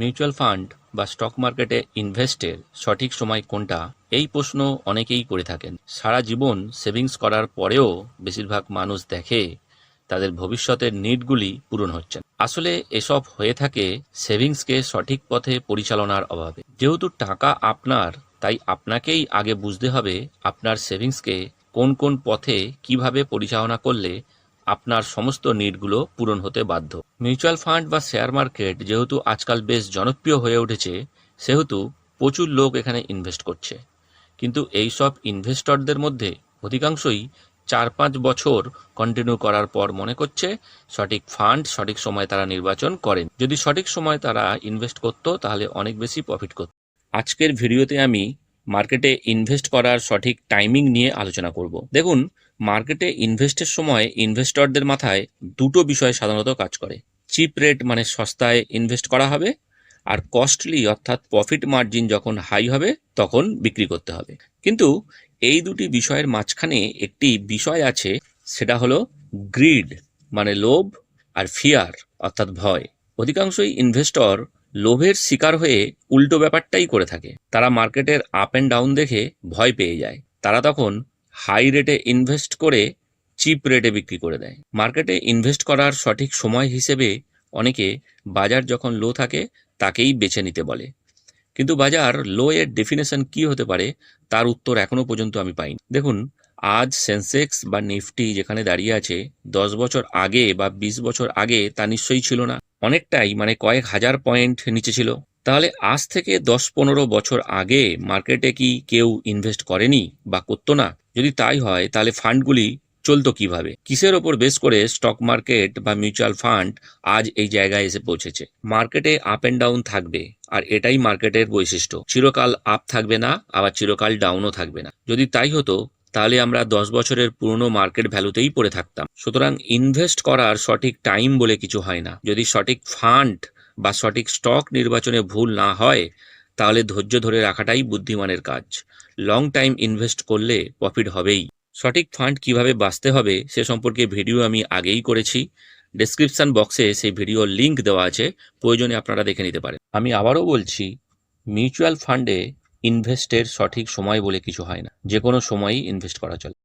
Mutual fund বা stock মার্কেটে ইনভেস্টের সঠিক সময় কোনটা, এই প্রশ্ন অনেকেই করে থাকেন। সারা জীবন সেভিংস করার পরেও বেশিরভাগ মানুষ দেখে তাদের ভবিষ্যতের নিডগুলি পূরণ হচ্ছে না। আসলে এসব হয়ে থাকে সেভিংসকে সঠিক পথে পরিচালনার অভাবে। যেহেতু টাকা আপনার, তাই আপনাকেই আগে বুঝতে হবে আপনার সেভিংসকে কোন কোন পথে কিভাবে পরিচালনা করলে আপনার সমস্ত নিডগুলো পূরণ হতে বাধ্য। মিউচুয়াল ফান্ড বা শেয়ার মার্কেট যেহেতু আজকাল বেশ জনপ্রিয় হয়ে উঠেছে, সেহেতু প্রচুর লোক এখানে ইনভেস্ট করছে। কিন্তু এই সব ইনভেস্টরদের মধ্যে অধিকাংশই 4-5 বছর কন্টিনিউ করার পর মনে করছে সঠিক ফান্ড সঠিক সময় তারা নির্বাচন করেন। যদি সঠিক সময় তারা ইনভেস্ট করত তাহলে অনেক বেশি প্রফিট করত। আজকের ভিডিওতে আমি মার্কেটে ইনভেস্ট করার সঠিক টাইমিং নিয়ে আলোচনা করব। দেখুন, মার্কেটে ইনভেস্টের সময় ইনভেস্টরদের মাথায় দুটো বিষয় সাধারণত কাজ করে। চিপ রেট মানে সস্তায় ইনভেস্ট করা হবে, আর কস্টলি অর্থাৎ প্রফিট মার্জিন যখন হাই হবে তখন বিক্রি করতে হবে। কিন্তু এই দুটি বিষয়ের মাঝখানে একটি বিষয় আছে, সেটা হলো গ্রিড মানে লোভ, আর ফিয়ার অর্থাৎ ভয়। অধিকাংশই ইনভেস্টর লোভের শিকার হয়ে উল্টো ব্যাপারটাই করে থাকে। তারা মার্কেটের আপ অ্যান্ড ডাউন দেখে ভয় পেয়ে যায়। তারা তখন হাই রেটে ইনভেস্ট করে চিপ রেটে বিক্রি করে দেয়। মার্কেটে ইনভেস্ট করার সঠিক সময় হিসেবে অনেকে বাজার যখন লো থাকে তাকেই বেছে নিতে বলে। কিন্তু বাজার লো এর ডেফিনেশন কি হতে পারে তার উত্তর এখনো পর্যন্ত আমি পাইনি। দেখুন, আজ সেন্সেক্স বা নিফটি যেখানে দাঁড়িয়ে আছে 10 বছর আগে বা 20 বছর আগে তা নিশ্চয়ই ছিল না। অনেকটাই মানে কয়েক হাজার পয়েন্ট নিচে ছিল। তাহলে আজ থেকে 10-15 বছর আগে মার্কেটে কি কেউ ইনভেস্ট করেনি বা করতো না? যদি তাই হয় তাহলে ফান্ডগুলি চলতো কিভাবে? কিসের ওপর বেস করে স্টক মার্কেট বা মিউচুয়াল ফান্ড আজ এই জায়গায় এসে পৌঁছেছে? মার্কেটে আপ এন্ড ডাউন থাকবে, আর এটাই মার্কেটের বৈশিষ্ট্য। চিরকাল আপ থাকবে না, আবার চিরকাল ডাউনও থাকবে না। যদি তাই হতো তাহলে আমরা 10 বছরের পুরনো মার্কেট ভ্যালুতেই পড়ে থাকতাম। সুতরাং ইনভেস্ট করার সঠিক টাইম বলে কিছু হয় না। যদি সঠিক ফান্ড বা সঠিক স্টক নির্বাচনে ভুল না হয় তাহলে ধৈর্য ধরে রাখাটাই বুদ্ধিমানের কাজ। লং টাইম ইনভেস্ট করলে প্রফিট হবেই। সঠিক ফান্ড কিভাবে বাছতে হবে সে সম্পর্কে ভিডিও আমি আগেই করেছি। ডেসক্রিপশন বক্সে সেই ভিডিওর লিঙ্ক দেওয়া আছে, প্রয়োজনে আপনারা দেখে নিতে পারেন। আমি আবারও বলছি, মিউচুয়াল ফান্ডে ইনভেস্টের সঠিক সময় বলে কিছু হয় না, যে কোনো সময়ই ইনভেস্ট করা চলে।